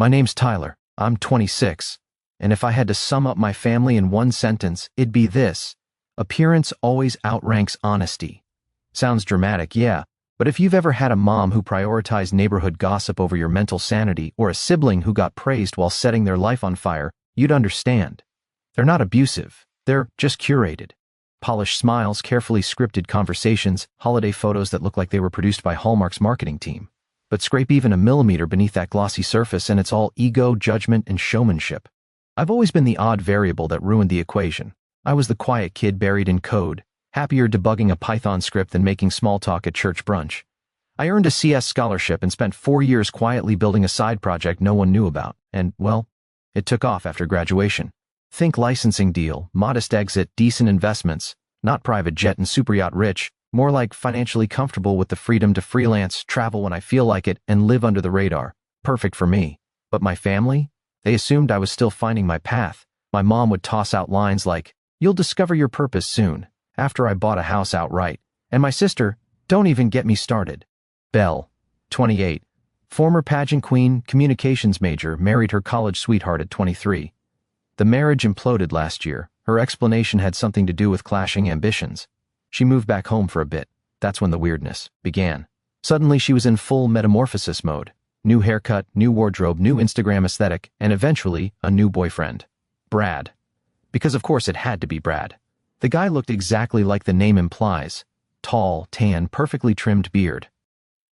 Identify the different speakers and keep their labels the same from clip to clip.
Speaker 1: My name's Tyler. I'm 26. And if I had to sum up my family in one sentence, it'd be this: appearance always outranks honesty. Sounds dramatic, yeah, but if you've ever had a mom who prioritized neighborhood gossip over your mental sanity, or a sibling who got praised while setting their life on fire, you'd understand. They're not abusive. They're just curated. Polished smiles, carefully scripted conversations, holiday photos that look like they were produced by Hallmark's marketing team. But scrape even a millimeter beneath that glossy surface and it's all ego, judgment, and showmanship. I've always been the odd variable that ruined the equation. I was the quiet kid buried in code, happier debugging a Python script than making small talk at church brunch. I earned a CS scholarship and spent 4 years quietly building a side project no one knew about, and, well, it took off after graduation. Think licensing deal, modest exit, decent investments, not private jet and superyacht rich, more like financially comfortable with the freedom to freelance, travel when I feel like it, and live under the radar. Perfect for me. But my family? They assumed I was still finding my path. My mom would toss out lines like, "You'll discover your purpose soon," after I bought a house outright. And my sister, don't even get me started. Belle, 28, former pageant queen, communications major, married her college sweetheart at 23. The marriage imploded last year. Her explanation had something to do with clashing ambitions. She moved back home for a bit. That's when the weirdness began. Suddenly she was in full metamorphosis mode. New haircut, new wardrobe, new Instagram aesthetic, and eventually, a new boyfriend. Brad. Because of course it had to be Brad. The guy looked exactly like the name implies. Tall, tan, perfectly trimmed beard.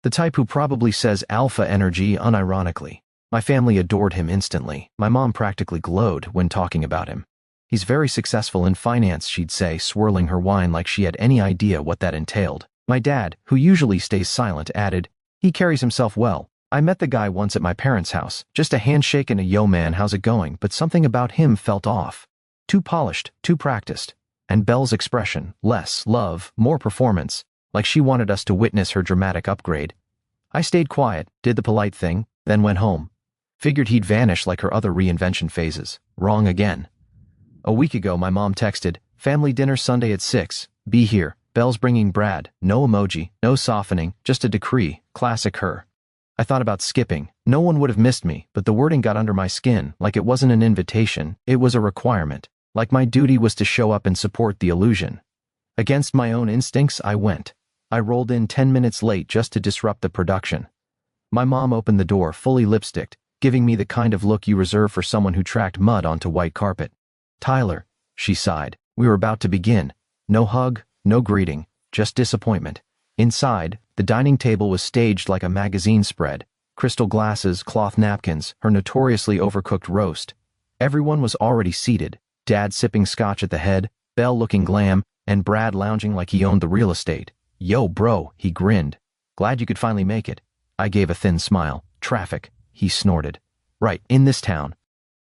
Speaker 1: The type who probably says alpha energy unironically. My family adored him instantly. My mom practically glowed when talking about him. "He's very successful in finance," she'd say, swirling her wine like she had any idea what that entailed. My dad, who usually stays silent, added, "He carries himself well. I met the guy once at my parents' house. Just a handshake and a 'yo man, how's it going?' But something about him felt off. Too polished, too practiced." And Belle's expression, less love, more performance, like she wanted us to witness her dramatic upgrade. I stayed quiet, did the polite thing, then went home. Figured he'd vanish like her other reinvention phases. Wrong again. A week ago my mom texted, "Family dinner Sunday at 6, be here. Belle's bringing Brad." No emoji, no softening, just a decree, classic her. I thought about skipping. No one would have missed me, but the wording got under my skin, like it wasn't an invitation, it was a requirement. Like my duty was to show up and support the illusion. Against my own instincts, I went. I rolled in 10 minutes late just to disrupt the production. My mom opened the door, fully lipsticked, giving me the kind of look you reserve for someone who tracked mud onto white carpet. "Tyler," she sighed. We were about to begin. No hug, no greeting, just disappointment. Inside, the dining table was staged like a magazine spread. Crystal glasses, cloth napkins, her notoriously overcooked roast. Everyone was already seated. Dad sipping scotch at the head, Belle looking glam, and Brad lounging like he owned the real estate. "Yo, bro," he grinned. "Glad you could finally make it." I gave a thin smile. "Traffic," he snorted. "Right, in this town."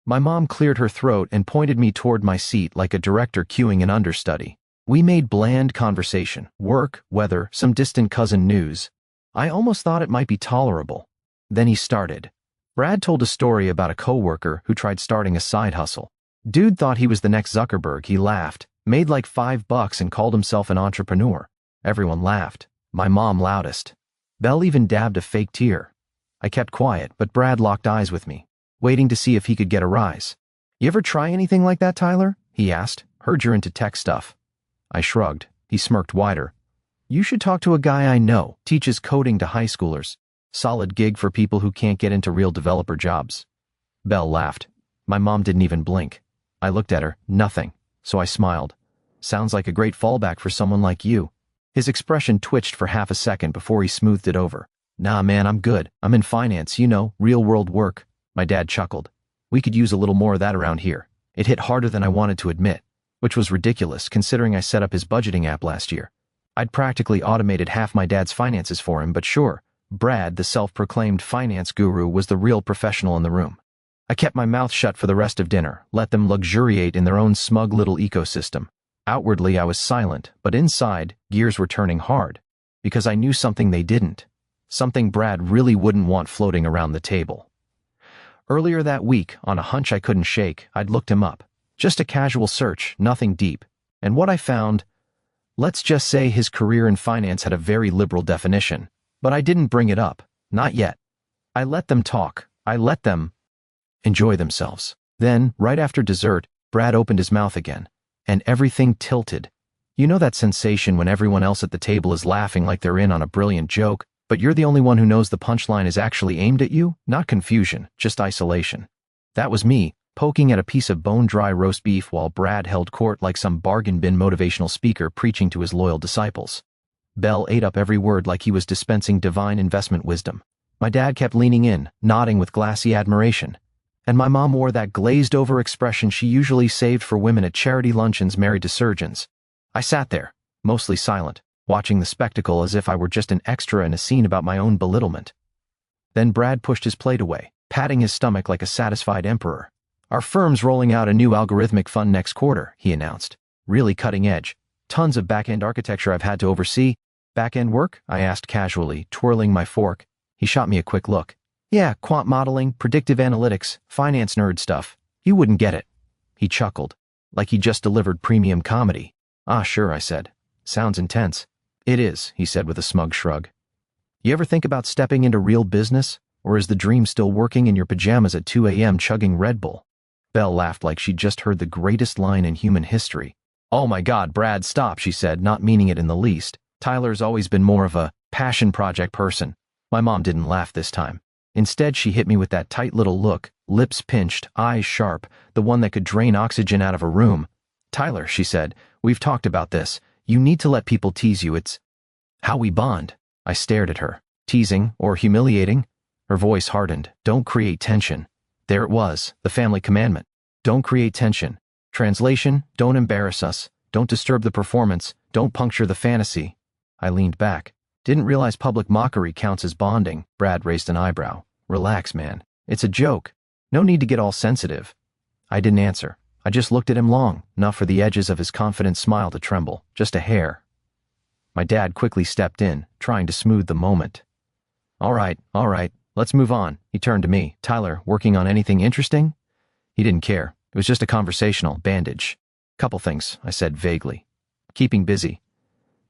Speaker 1: My mom cleared her throat and pointed me toward my seat like a director cueing an understudy. We made bland conversation, work, weather, some distant cousin news. I almost thought it might be tolerable. Then he started. Brad told a story about a coworker who tried starting a side hustle. Dude thought he was the next Zuckerberg. He laughed, made like $5 and called himself an entrepreneur. Everyone laughed. My mom loudest. Belle even dabbed a fake tear. I kept quiet, but Brad locked eyes with me, waiting to see if he could get a rise. "You ever try anything like that, Tyler?" he asked. "Heard you're into tech stuff." I shrugged. He smirked wider. "You should talk to a guy I know. Teaches coding to high schoolers. Solid gig for people who can't get into real developer jobs." Belle laughed. My mom didn't even blink. I looked at her. Nothing. So I smiled. "Sounds like a great fallback for someone like you." His expression twitched for half a second before he smoothed it over. "Nah, man, I'm good. I'm in finance, real-world work." My dad chuckled. "We could use a little more of that around here." It hit harder than I wanted to admit, which was ridiculous considering I set up his budgeting app last year. I'd practically automated half my dad's finances for him, but sure, Brad, the self-proclaimed finance guru, was the real professional in the room. I kept my mouth shut for the rest of dinner, let them luxuriate in their own smug little ecosystem. Outwardly, I was silent, but inside, gears were turning hard. Because I knew something they didn't. Something Brad really wouldn't want floating around the table. Earlier that week, on a hunch I couldn't shake, I'd looked him up. Just a casual search, nothing deep. And what I found? Let's just say his career in finance had a very liberal definition. But I didn't bring it up. Not yet. I let them talk. I let them enjoy themselves. Then, right after dessert, Brad opened his mouth again, and everything tilted. You know that sensation when everyone else at the table is laughing like they're in on a brilliant joke, but you're the only one who knows the punchline is actually aimed at you? Not confusion, just isolation. That was me, poking at a piece of bone-dry roast beef while Brad held court like some bargain bin motivational speaker preaching to his loyal disciples. Bell ate up every word like he was dispensing divine investment wisdom. My dad kept leaning in, nodding with glassy admiration. And my mom wore that glazed-over expression she usually saved for women at charity luncheons married to surgeons. I sat there, mostly silent, watching the spectacle as if I were just an extra in a scene about my own belittlement. Then Brad pushed his plate away, patting his stomach like a satisfied emperor. Our firm's rolling out a new algorithmic fund next quarter, he announced. Really cutting edge. Tons of back-end architecture I've had to oversee. Back-end work? I asked casually, twirling my fork. He shot me a quick look. Yeah, quant modeling, predictive analytics, finance nerd stuff. You wouldn't get it. He chuckled, like he just delivered premium comedy. Ah, sure, I said. Sounds intense. It is, he said with a smug shrug. You ever think about stepping into real business? Or is the dream still working in your pajamas at 2 a.m. chugging Red Bull? Belle laughed like she'd just heard the greatest line in human history. Oh my God, Brad, stop, she said, not meaning it in the least. Tyler's always been more of a passion project person. My mom didn't laugh this time. Instead, she hit me with that tight little look, lips pinched, eyes sharp, the one that could drain oxygen out of a room. Tyler, she said, we've talked about this. You need to let people tease you. It's how we bond. I stared at her. Teasing or humiliating? Her voice hardened. Don't create tension. There it was, the family commandment. Don't create tension. Translation, don't embarrass us. Don't disturb the performance. Don't puncture the fantasy. I leaned back. Didn't realize public mockery counts as bonding. Brad raised an eyebrow. Relax, man. It's a joke. No need to get all sensitive. I didn't answer. I just looked at him long, enough for the edges of his confident smile to tremble, just a hair. My dad quickly stepped in, trying to smooth the moment. All right, let's move on. He turned to me. Tyler, working on anything interesting? He didn't care. It was just a conversational bandage. Couple things, I said vaguely. Keeping busy.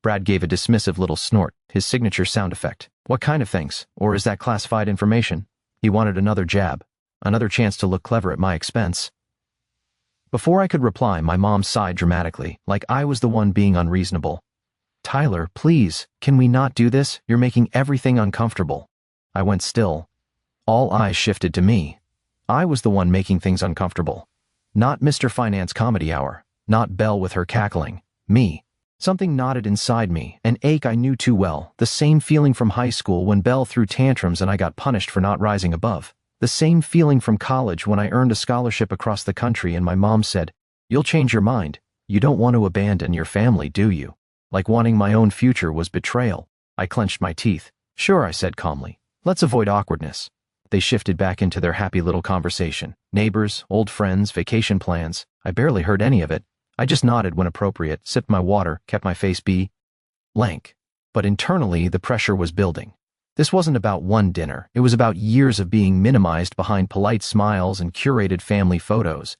Speaker 1: Brad gave a dismissive little snort, his signature sound effect. What kind of things? Or is that classified information? He wanted another jab, another chance to look clever at my expense. Before I could reply, my mom sighed dramatically, like I was the one being unreasonable. Tyler, please, can we not do this? You're making everything uncomfortable. I went still. All eyes shifted to me. I was the one making things uncomfortable. Not Mr. Finance Comedy Hour. Not Belle with her cackling. Me. Something knotted inside me, an ache I knew too well, the same feeling from high school when Belle threw tantrums and I got punished for not rising above. The same feeling from college when I earned a scholarship across the country and my mom said, "You'll change your mind. You don't want to abandon your family, do you?" Like wanting my own future was betrayal. I clenched my teeth. Sure, I said calmly. Let's avoid awkwardness. They shifted back into their happy little conversation. Neighbors, old friends, vacation plans. I barely heard any of it. I just nodded when appropriate, sipped my water, kept my face blank. But internally, the pressure was building. This wasn't about one dinner. It was about years of being minimized behind polite smiles and curated family photos.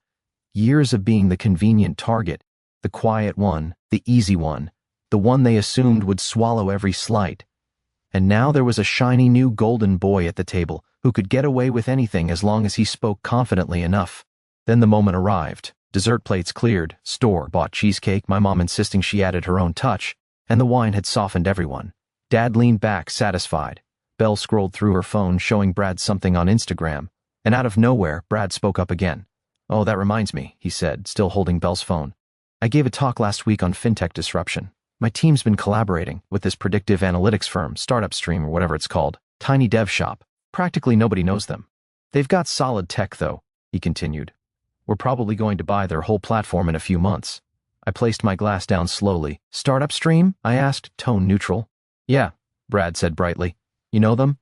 Speaker 1: Years of being the convenient target, the quiet one, the easy one, the one they assumed would swallow every slight. And now there was a shiny new golden boy at the table who could get away with anything as long as he spoke confidently enough. Then the moment arrived. Dessert plates cleared, store-bought cheesecake, my mom insisting she added her own touch, and the wine had softened everyone. Dad leaned back, satisfied. Belle scrolled through her phone, showing Brad something on Instagram, and out of nowhere, Brad spoke up again. Oh, that reminds me, he said, still holding Belle's phone. I gave a talk last week on fintech disruption. My team's been collaborating with this predictive analytics firm, Startup Stream or whatever it's called, tiny dev shop. Practically nobody knows them. They've got solid tech, though, he continued. We're probably going to buy their whole platform in a few months. I placed my glass down slowly. Startup Stream? I asked, tone neutral. Yeah, Brad said brightly. You know them?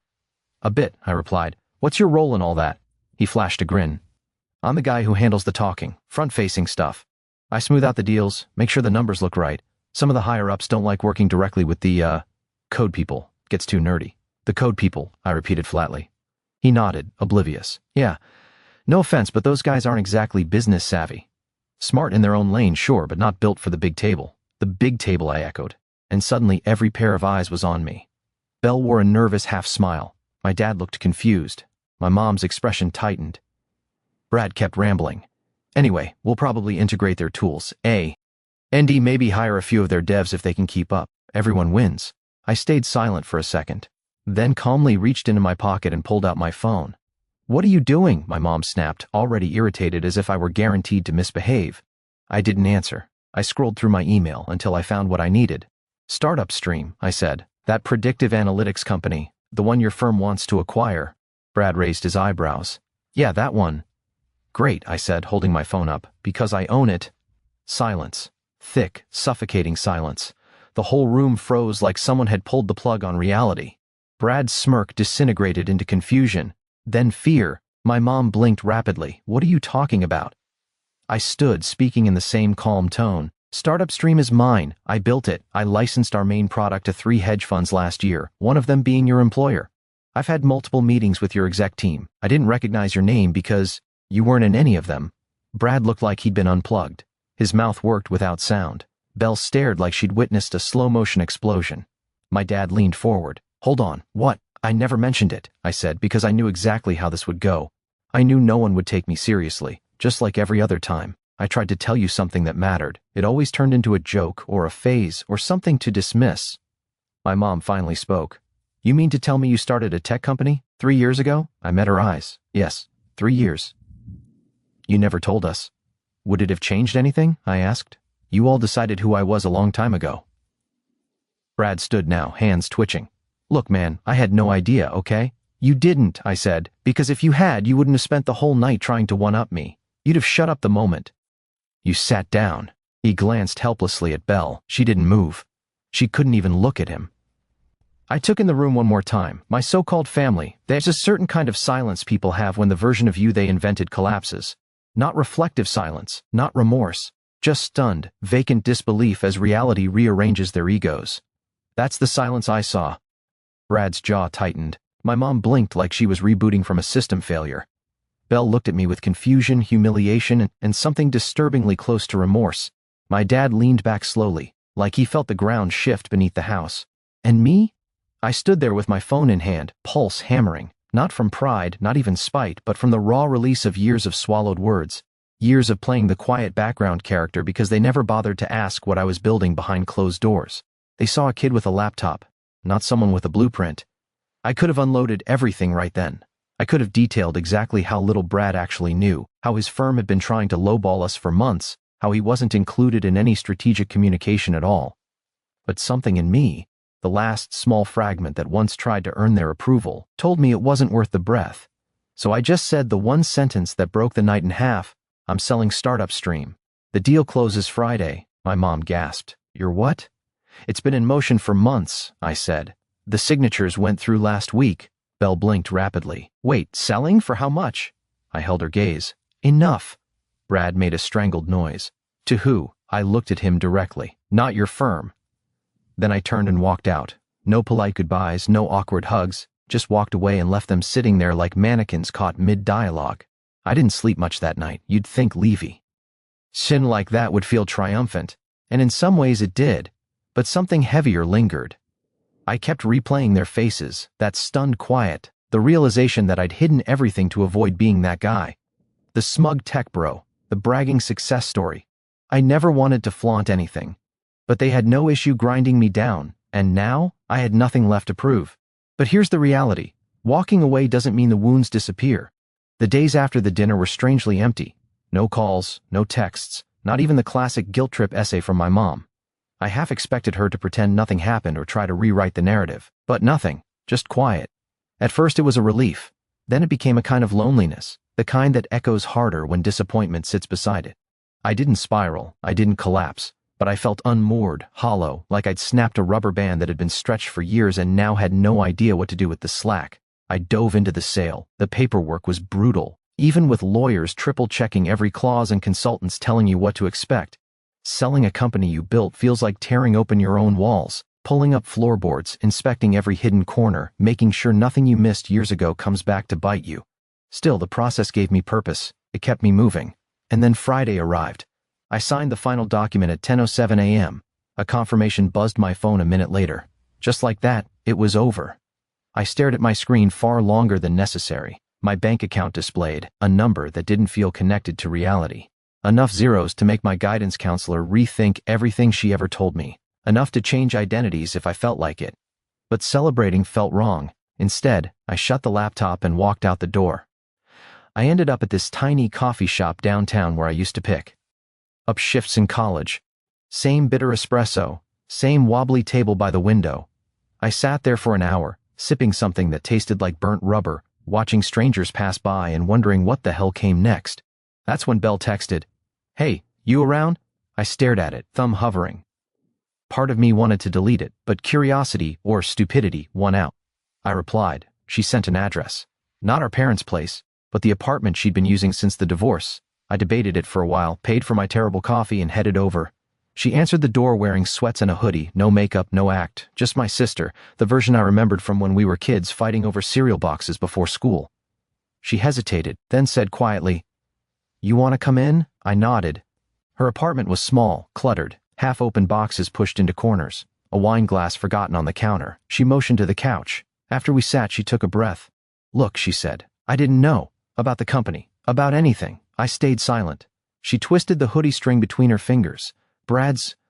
Speaker 1: A bit, I replied. What's your role in all that? He flashed a grin. I'm the guy who handles the talking, front-facing stuff. I smooth out the deals, make sure the numbers look right. Some of the higher-ups don't like working directly with the, code people. Gets too nerdy. The code people, I repeated flatly. He nodded, oblivious. Yeah. No offense, but those guys aren't exactly business savvy. Smart in their own lane, sure, but not built for the big table. The big table, I echoed. And suddenly every pair of eyes was on me. Belle wore a nervous half-smile. My dad looked confused. My mom's expression tightened. Brad kept rambling. Anyway, we'll probably integrate their tools. And maybe hire a few of their devs if they can keep up. Everyone wins. I stayed silent for a second, then calmly reached into my pocket and pulled out my phone. What are you doing? My mom snapped, already irritated as if I were guaranteed to misbehave. I didn't answer. I scrolled through my email until I found what I needed. Startup Stream, I said. That predictive analytics company, the one your firm wants to acquire. Brad raised his eyebrows. Yeah, that one. Great, I said, holding my phone up, because I own it. Silence. Thick, suffocating silence. The whole room froze like someone had pulled the plug on reality. Brad's smirk disintegrated into confusion, then fear. My mom blinked rapidly. What are you talking about? I stood, speaking in the same calm tone. Startup Stream is mine. I built it. I licensed our main product to 3 hedge funds last year, one of them being your employer. I've had multiple meetings with your exec team. I didn't recognize your name because you weren't in any of them. Brad looked like he'd been unplugged. His mouth worked without sound. Belle stared like she'd witnessed a slow-motion explosion. My dad leaned forward. Hold on, what? I never mentioned it, I said, because I knew exactly how this would go. I knew no one would take me seriously, just like every other time. I tried to tell you something that mattered. It always turned into a joke or a phase or something to dismiss. My mom finally spoke. You mean to tell me you started a tech company 3 years ago? I met her eyes. Yes, 3 years. You never told us. Would it have changed anything? I asked. You all decided who I was a long time ago. Brad stood now, hands twitching. Look, man, I had no idea, okay? You didn't, I said, because if you had, you wouldn't have spent the whole night trying to one-up me. You'd have shut up the moment. You sat down. He glanced helplessly at Belle. She didn't move. She couldn't even look at him. I took in the room one more time. My so-called family. There's a certain kind of silence people have when the version of you they invented collapses. Not reflective silence, not remorse, just stunned, vacant disbelief as reality rearranges their egos. That's the silence I saw. Brad's jaw tightened. My mom blinked like she was rebooting from a system failure. Belle looked at me with confusion, humiliation, and something disturbingly close to remorse. My dad leaned back slowly, like he felt the ground shift beneath the house. And me? I stood there with my phone in hand, pulse hammering. Not from pride, not even spite, but from the raw release of years of swallowed words. Years of playing the quiet background character because they never bothered to ask what I was building behind closed doors. They saw a kid with a laptop, not someone with a blueprint. I could have unloaded everything right then. I could have detailed exactly how little Brad actually knew, how his firm had been trying to lowball us for months, how he wasn't included in any strategic communication at all. But something in me, the last small fragment that once tried to earn their approval, told me it wasn't worth the breath. So I just said the one sentence that broke the night in half. I'm selling Startup Stream. The deal closes Friday. My mom gasped. You're what? It's been in motion for months, I said. The signatures went through last week. Belle blinked rapidly. Wait, selling? For how much? I held her gaze. Enough. Brad made a strangled noise. To who? I looked at him directly. Not your firm. Then I turned and walked out. No polite goodbyes, no awkward hugs, just walked away and left them sitting there like mannequins caught mid-dialogue. I didn't sleep much that night. You'd think Levy. Sin like that would feel triumphant, and in some ways it did, but something heavier lingered. I kept replaying their faces, that stunned quiet, the realization that I'd hidden everything to avoid being that guy. The smug tech bro, the bragging success story. I never wanted to flaunt anything. But they had no issue grinding me down, and now I had nothing left to prove. But here's the reality. Walking away doesn't mean the wounds disappear. The days after the dinner were strangely empty. No calls, no texts, not even the classic guilt trip essay from my mom. I half expected her to pretend nothing happened or try to rewrite the narrative, but nothing, just quiet. At first it was a relief. Then it became a kind of loneliness, the kind that echoes harder when disappointment sits beside it. I didn't spiral, I didn't collapse. But I felt unmoored, hollow, like I'd snapped a rubber band that had been stretched for years and now had no idea what to do with the slack. I dove into the sale. The paperwork was brutal, even with lawyers triple-checking every clause and consultants telling you what to expect. Selling a company you built feels like tearing open your own walls, pulling up floorboards, inspecting every hidden corner, making sure nothing you missed years ago comes back to bite you. Still, the process gave me purpose. It kept me moving. And then Friday arrived. I signed the final document at 10:07 a.m. A confirmation buzzed my phone a minute later. Just like that, it was over. I stared at my screen far longer than necessary. My bank account displayed a number that didn't feel connected to reality. Enough zeros to make my guidance counselor rethink everything she ever told me. Enough to change identities if I felt like it. But celebrating felt wrong. Instead, I shut the laptop and walked out the door. I ended up at this tiny coffee shop downtown where I used to pick up shifts in college. Same bitter espresso, same wobbly table by the window. I sat there for an hour, sipping something that tasted like burnt rubber, watching strangers pass by and wondering what the hell came next. That's when Belle texted, "Hey, you around?" I stared at it, thumb hovering. Part of me wanted to delete it, but curiosity, or stupidity, won out. I replied. She sent an address. Not our parents' place, but the apartment she'd been using since the divorce. I debated it for a while, paid for my terrible coffee, and headed over. She answered the door wearing sweats and a hoodie, no makeup, no act, just my sister, the version I remembered from when we were kids fighting over cereal boxes before school. She hesitated, then said quietly, "You want to come in?" I nodded. Her apartment was small, cluttered, half-open boxes pushed into corners, a wine glass forgotten on the counter. She motioned to the couch. After we sat, she took a breath. "Look," she said, "I didn't know about the company, about anything." I stayed silent. She twisted the hoodie string between her fingers.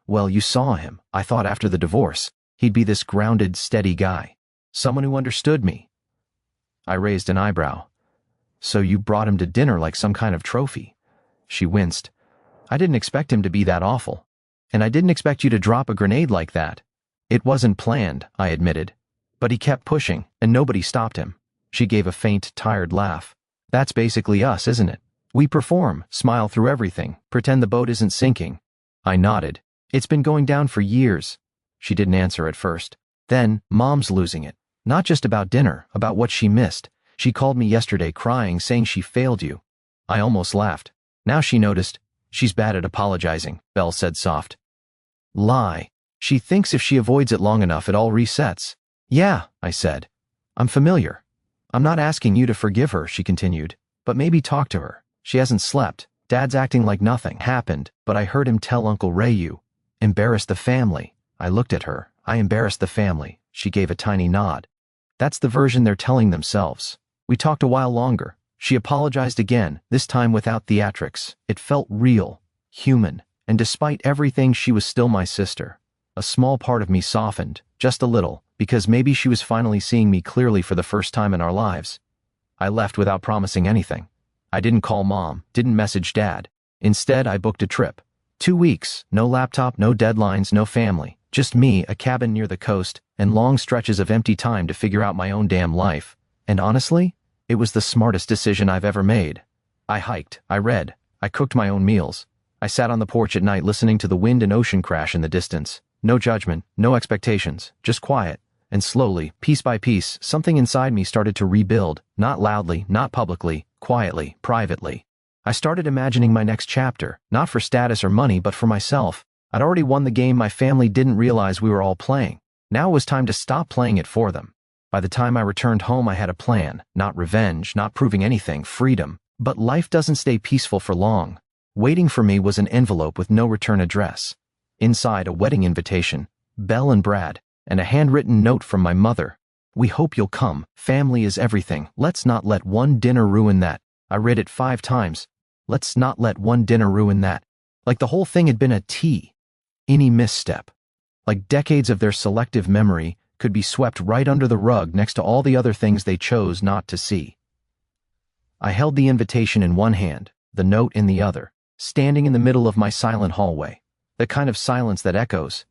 Speaker 1: Well, you saw him. I thought after the divorce, he'd be this grounded, steady guy. Someone who understood me." I raised an eyebrow. "So you brought him to dinner like some kind of trophy?" She winced. "I didn't expect him to be that awful. And I didn't expect you to drop a grenade like that." "It wasn't planned," I admitted. But he kept pushing, and nobody stopped him. She gave a faint, tired laugh. "That's basically us, isn't it? We perform, smile through everything, pretend the boat isn't sinking." I nodded. "It's been going down for years." She didn't answer at first. Then, Mom's losing it. Not just about dinner, about what she missed. She called me yesterday crying, saying she failed you. I almost laughed. Now she noticed. "She's bad at apologizing," Belle said soft. "Lie. She thinks if she avoids it long enough, it all resets." "Yeah," I said. "I'm familiar." "I'm not asking you to forgive her," she continued, "but maybe talk to her. She hasn't slept. Dad's acting like nothing happened, but I heard him tell Uncle Ray you embarrassed the family." I looked at her. "I embarrassed the family." She gave a tiny nod. "That's the version they're telling themselves." We talked a while longer. She apologized again, this time without theatrics. It felt real, human, and despite everything, she was still my sister. A small part of me softened, just a little, because maybe she was finally seeing me clearly for the first time in our lives. I left without promising anything. I didn't call Mom, didn't message Dad. Instead, I booked a trip. 2 weeks, no laptop, no deadlines, no family. Just me, a cabin near the coast, and long stretches of empty time to figure out my own damn life. And honestly, it was the smartest decision I've ever made. I hiked, I read, I cooked my own meals. I sat on the porch at night listening to the wind and ocean crash in the distance. No judgment, no expectations, just quiet. And slowly, piece by piece, something inside me started to rebuild, not loudly, not publicly, quietly, privately. I started imagining my next chapter, not for status or money, but for myself. I'd already won the game my family didn't realize we were all playing. Now it was time to stop playing it for them. By the time I returned home, I had a plan. Not revenge, not proving anything, freedom. But life doesn't stay peaceful for long. Waiting for me was an envelope with no return address. Inside, a wedding invitation, Belle and Brad, and a handwritten note from my mother. "We hope you'll come. Family is everything. Let's not let one dinner ruin that." I read it 5 times. Let's not let one dinner ruin that. Like the whole thing had been a any misstep. Like decades of their selective memory could be swept right under the rug next to all the other things they chose not to see. I held the invitation in one hand, the note in the other, standing in the middle of my silent hallway. The kind of silence that echoes.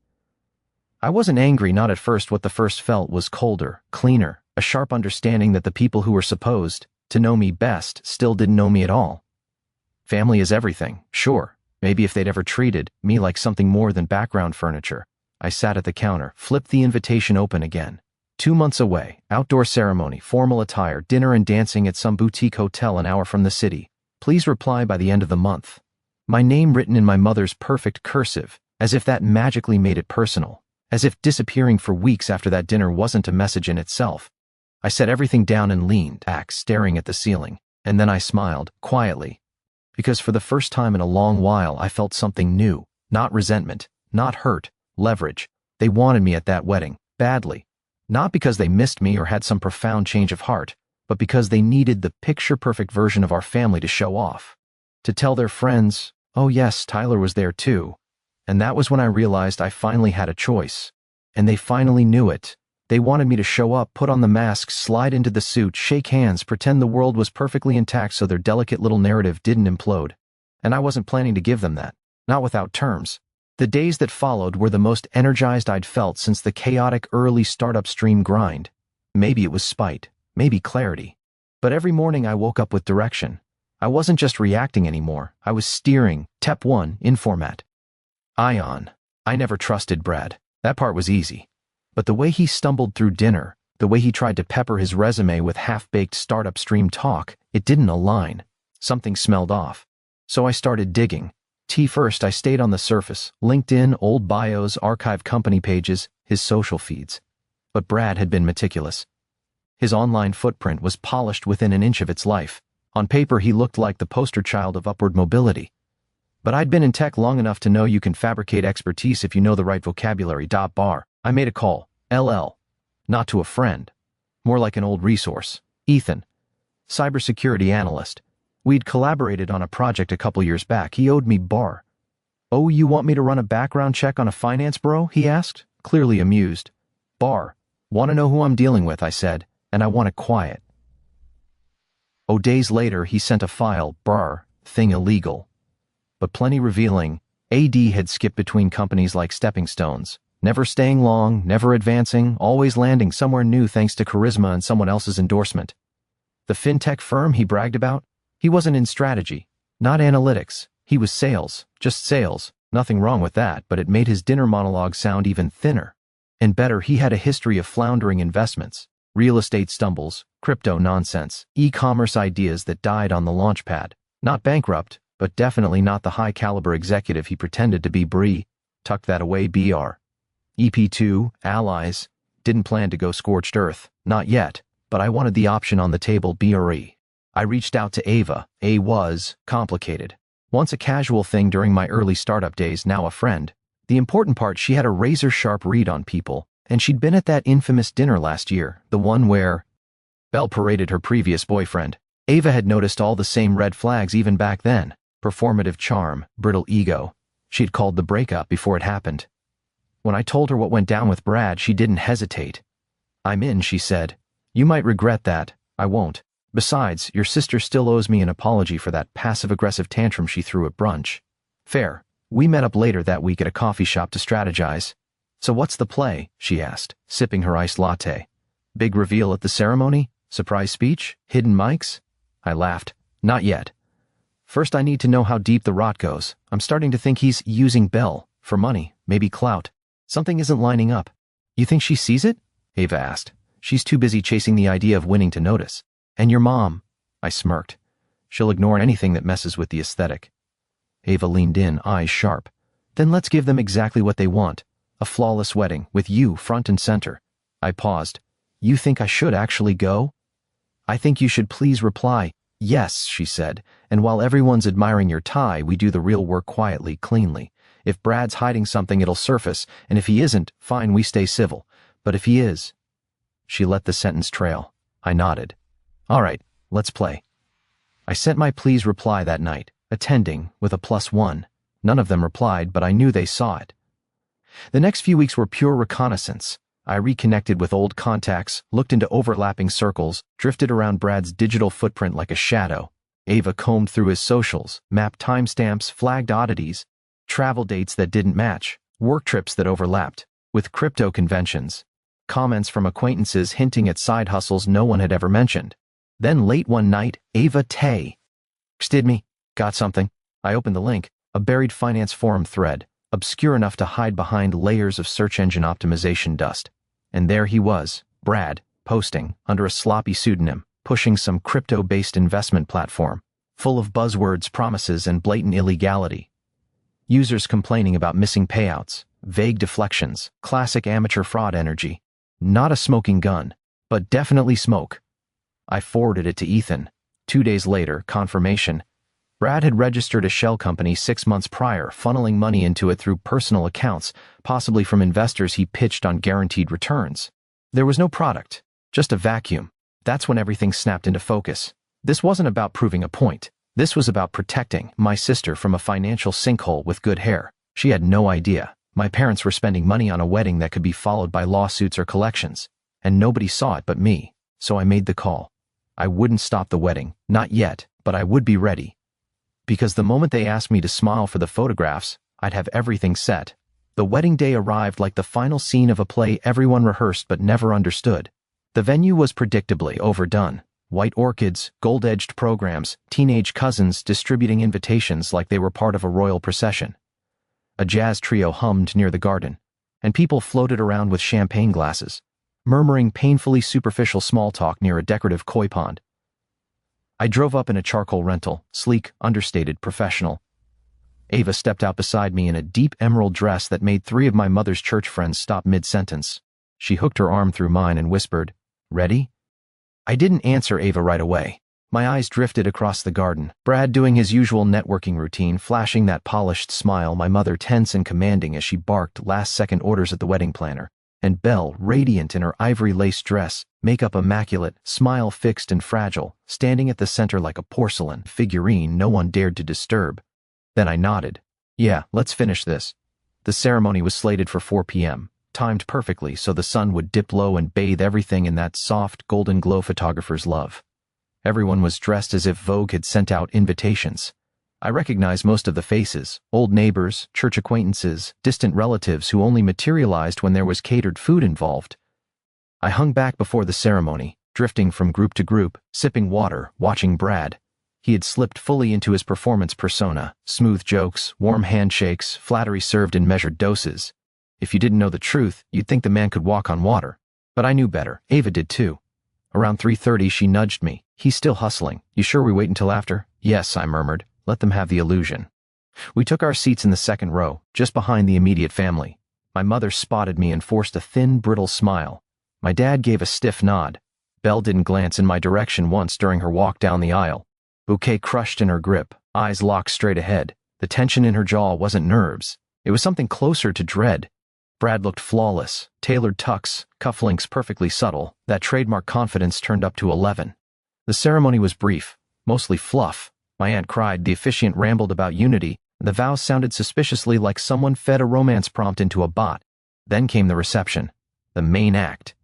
Speaker 1: I wasn't angry, not at first. What the first felt was colder, cleaner, a sharp understanding that the people who were supposed to know me best still didn't know me at all. Family is everything, sure. Maybe if they'd ever treated me like something more than background furniture. I sat at the counter, flipped the invitation open again. 2 months away, outdoor ceremony, formal attire, dinner and dancing at some boutique hotel an hour from the city. Please reply by the end of the month. My name written in my mother's perfect cursive, as if that magically made it personal. As if disappearing for weeks after that dinner wasn't a message in itself. I set everything down and leaned back, staring at the ceiling. And then I smiled, quietly. Because for the first time in a long while, I felt something new. Not resentment, not hurt, leverage. They wanted me at that wedding, badly. Not because they missed me or had some profound change of heart. but because they needed the picture-perfect version of our family to show off. To tell their friends, oh yes, Tyler was there too. And that was when I realized I finally had a choice. And they finally knew it. They wanted me to show up, put on the mask, slide into the suit, shake hands, pretend the world was perfectly intact so their delicate little narrative didn't implode. And I wasn't planning to give them that. Not without terms. The days that followed were the most energized I'd felt since the chaotic early startup stream grind. Maybe it was spite, maybe clarity. But every morning I woke up with direction. I wasn't just reacting anymore, I was steering, Tep 1, in format. Ion. I never trusted Brad. That part was easy. But the way he stumbled through dinner, the way he tried to pepper his resume with half-baked startup stream talk, it didn't align. Something smelled off. So I started digging. First, I stayed on the surface, LinkedIn, old bios, archived company pages, his social feeds. But Brad had been meticulous. His online footprint was polished within an inch of its life. On paper, he looked like the poster child of upward mobility. But I'd been in tech long enough to know you can fabricate expertise if you know the right vocabulary. I made a call, LL. Not to a friend. More like an old resource. Ethan. Cybersecurity analyst. We'd collaborated on a project a couple years back. He owed me bar. Oh, you want me to run a background check on a finance bro? He asked, clearly amused. Bar. Want to know who I'm dealing with, I said, and I want it quiet. Oh, days later, he sent a file, bar, thing illegal. But plenty revealing. AD had skipped between companies like stepping stones. Never staying long, never advancing, always landing somewhere new thanks to charisma and someone else's endorsement. The fintech firm he bragged about? He wasn't in strategy, not analytics. He was sales, just sales. Nothing wrong with that, but it made his dinner monologue sound even thinner. And better, he had a history of floundering investments, real estate stumbles, crypto nonsense, e-commerce ideas that died on the launch pad. Not bankrupt, but definitely not the high-caliber executive he pretended to be. Bree. Tucked that away. BR. EP2, allies. Didn't plan to go scorched earth. Not yet, but I wanted the option on the table. BRE. I reached out to Ava. A was complicated. Once a casual thing during my early startup days, now a friend. The important part, she had a razor-sharp read on people, and she'd been at that infamous dinner last year, the one where Belle paraded her previous boyfriend. Ava had noticed all the same red flags even back then. Performative charm, brittle ego. She'd called the breakup before it happened. When I told her what went down with Brad, she didn't hesitate. I'm in, she said. You might regret that. I won't. Besides, your sister still owes me an apology for that passive-aggressive tantrum she threw at brunch. Fair. We met up later that week at a coffee shop to strategize. So what's the play? She asked, sipping her iced latte. Big reveal at the ceremony? Surprise speech? Hidden mics? I laughed. Not yet. First, I need to know how deep the rot goes. I'm starting to think he's using Belle for money, maybe clout. Something isn't lining up. You think she sees it? Ava asked. She's too busy chasing the idea of winning to notice. And your mom? I smirked. She'll ignore anything that messes with the aesthetic. Ava leaned in, eyes sharp. Then let's give them exactly what they want. A flawless wedding, with you front and center. I paused. You think I should actually go? I think you should please reply. Yes, she said, and while everyone's admiring your tie, we do the real work quietly, cleanly. If Brad's hiding something, it'll surface, and if he isn't, fine, we stay civil. But if he is... She let the sentence trail. I nodded. All right, let's play. I sent my please reply that night, attending, with a +1. None of them replied, but I knew they saw it. The next few weeks were pure reconnaissance. I reconnected with old contacts, looked into overlapping circles, drifted around Brad's digital footprint like a shadow. Ava combed through his socials, mapped timestamps, flagged oddities, travel dates that didn't match, work trips that overlapped, with crypto conventions, comments from acquaintances hinting at side hustles no one had ever mentioned. Then late one night, Ava texted me. Got something. I opened the link, a buried finance forum thread, obscure enough to hide behind layers of search engine optimization dust. And there he was, Brad, posting, under a sloppy pseudonym, pushing some crypto-based investment platform, full of buzzwords, promises, and blatant illegality. Users complaining about missing payouts, vague deflections, classic amateur fraud energy. Not a smoking gun, but definitely smoke. I forwarded it to Ethan. 2 days later, confirmation. Brad had registered a shell company 6 months prior, funneling money into it through personal accounts, possibly from investors he pitched on guaranteed returns. There was no product, just a vacuum. That's when everything snapped into focus. This wasn't about proving a point. This was about protecting my sister from a financial sinkhole with good hair. She had no idea. My parents were spending money on a wedding that could be followed by lawsuits or collections, and nobody saw it but me. So I made the call. I wouldn't stop the wedding, not yet, but I would be ready. Because the moment they asked me to smile for the photographs, I'd have everything set. The wedding day arrived like the final scene of a play everyone rehearsed but never understood. The venue was predictably overdone. White orchids, gold-edged programs, teenage cousins distributing invitations like they were part of a royal procession. A jazz trio hummed near the garden, and people floated around with champagne glasses, murmuring painfully superficial small talk near a decorative koi pond. I drove up in a charcoal rental, sleek, understated, professional. Ava stepped out beside me in a deep emerald dress that made 3 of my mother's church friends stop mid-sentence. She hooked her arm through mine and whispered, "Ready?" I didn't answer Ava right away. My eyes drifted across the garden, Brad doing his usual networking routine, flashing that polished smile, my mother tense and commanding as she barked last-second orders at the wedding planner, and Belle, radiant in her ivory lace dress, makeup immaculate, smile fixed and fragile, standing at the center like a porcelain figurine no one dared to disturb. Then I nodded. "Yeah, let's finish this." The ceremony was slated for 4 p.m., timed perfectly so the sun would dip low and bathe everything in that soft, golden glow photographers love. Everyone was dressed as if Vogue had sent out invitations. I recognized most of the faces, old neighbors, church acquaintances, distant relatives who only materialized when there was catered food involved. I hung back before the ceremony, drifting from group to group, sipping water, watching Brad. He had slipped fully into his performance persona, smooth jokes, warm handshakes, flattery served in measured doses. If you didn't know the truth, you'd think the man could walk on water. But I knew better. Ava did too. Around 3:30 she nudged me. "He's still hustling. You sure we wait until after?" "Yes," I murmured. "Let them have the illusion." We took our seats in the second row, just behind the immediate family. My mother spotted me and forced a thin, brittle smile. My dad gave a stiff nod. Belle didn't glance in my direction once during her walk down the aisle. Bouquet crushed in her grip, eyes locked straight ahead. The tension in her jaw wasn't nerves. It was something closer to dread. Brad looked flawless, tailored tucks, cufflinks perfectly subtle, that trademark confidence turned up to 11. The ceremony was brief, mostly fluff. My aunt cried, the officiant rambled about unity, and the vows sounded suspiciously like someone fed a romance prompt into a bot. Then came the reception, the main act.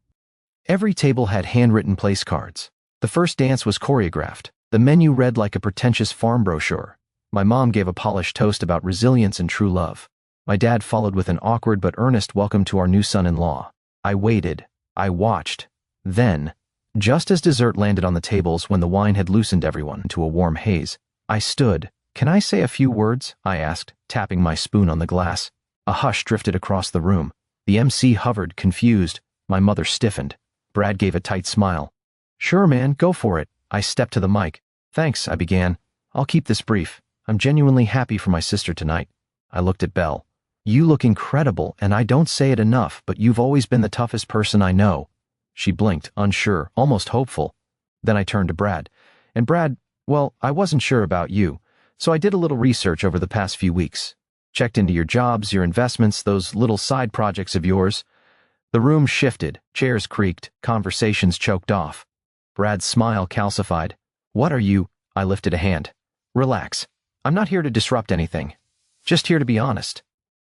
Speaker 1: Every table had handwritten place cards. The first dance was choreographed. The menu read like a pretentious farm brochure. My mom gave a polished toast about resilience and true love. My dad followed with an awkward but earnest welcome to our new son-in-law. I waited. I watched. Then, just as dessert landed on the tables when the wine had loosened everyone into a warm haze, I stood. "Can I say a few words?" I asked, tapping my spoon on the glass. A hush drifted across the room. The MC hovered, confused. My mother stiffened. Brad gave a tight smile. "Sure, man, go for it." I stepped to the mic. "Thanks," I began. "I'll keep this brief. I'm genuinely happy for my sister tonight." I looked at Belle. "You look incredible, and I don't say it enough, but you've always been the toughest person I know." She blinked, unsure, almost hopeful. Then I turned to Brad. "And Brad, well, I wasn't sure about you, so I did a little research over the past few weeks. Checked into your jobs, your investments, those little side projects of yours." The room shifted, chairs creaked, conversations choked off. Brad's smile calcified. "What are you?" I lifted a hand. "Relax. I'm not here to disrupt anything. Just here to be honest."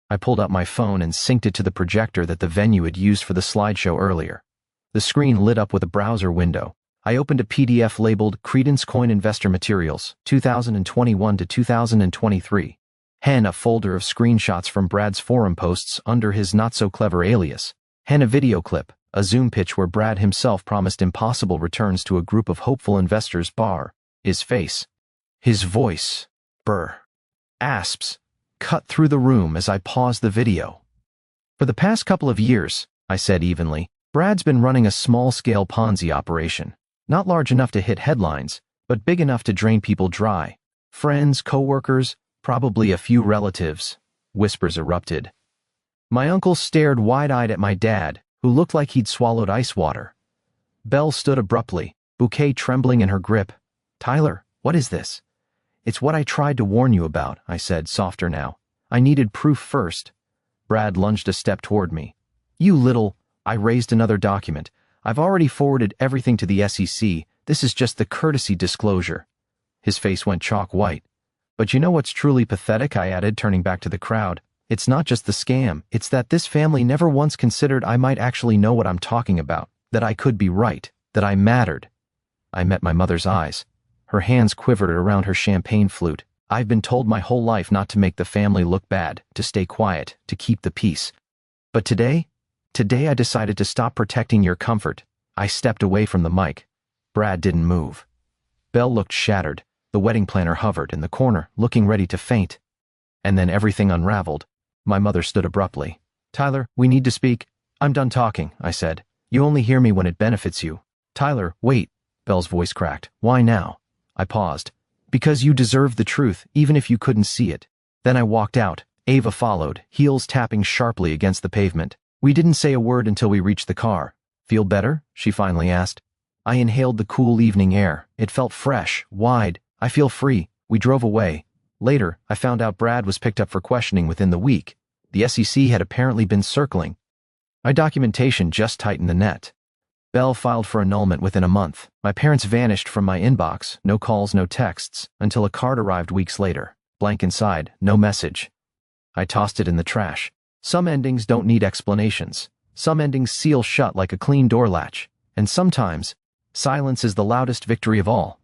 Speaker 1: I pulled out my phone and synced it to the projector that the venue had used for the slideshow earlier. The screen lit up with a browser window. I opened a PDF labeled Credence Coin Investor Materials, 2021 to 2023. A folder of screenshots from Brad's forum posts under his not-so-clever alias. A video clip, a Zoom pitch where Brad himself promised impossible returns to a group of hopeful investors. His face. His voice. Asps. Cut through the room as I paused the video. "For the past couple of years," I said evenly, "Brad's been running a small-scale Ponzi operation. Not large enough to hit headlines, but big enough to drain people dry. Friends, co-workers, probably a few relatives." Whispers erupted. My uncle stared wide-eyed at my dad, who looked like he'd swallowed ice water. Belle stood abruptly, bouquet trembling in her grip. "Tyler, what is this?" "It's what I tried to warn you about," I said, softer now. "I needed proof first." Brad lunged a step toward me. "You little—" I raised another document. I've already forwarded everything to the SEC. This is just the courtesy disclosure. His face went chalk white. But you know what's truly pathetic, I added, turning back to the crowd. It's not just the scam, it's that this family never once considered I might actually know what I'm talking about, that I could be right, that I mattered. I met my mother's eyes. Her hands quivered around her champagne flute. I've been told my whole life not to make the family look bad, to stay quiet, to keep the peace. But today I decided to stop protecting your comfort. I stepped away from the mic. Brad didn't move. Belle looked shattered. The wedding planner hovered in the corner, looking ready to faint. And then everything unraveled. My mother stood abruptly. Tyler, we need to speak. I'm done talking, I said. You only hear me when it benefits you. Tyler, wait. Belle's voice cracked. Why now? I paused. Because you deserve the truth, even if you couldn't see it. Then I walked out. Ava followed, heels tapping sharply against the pavement. We didn't say a word until we reached the car. Feel better? She finally asked. I inhaled the cool evening air. It felt fresh, wide. I feel free. We drove away. Later, I found out Brad was picked up for questioning within the week. The SEC had apparently been circling. My documentation just tightened the net. Belle filed for annulment within a month. My parents vanished from my inbox, no calls, no texts, until a card arrived weeks later. Blank inside, no message. I tossed it in the trash. Some endings don't need explanations. Some endings seal shut like a clean door latch. And sometimes, silence is the loudest victory of all.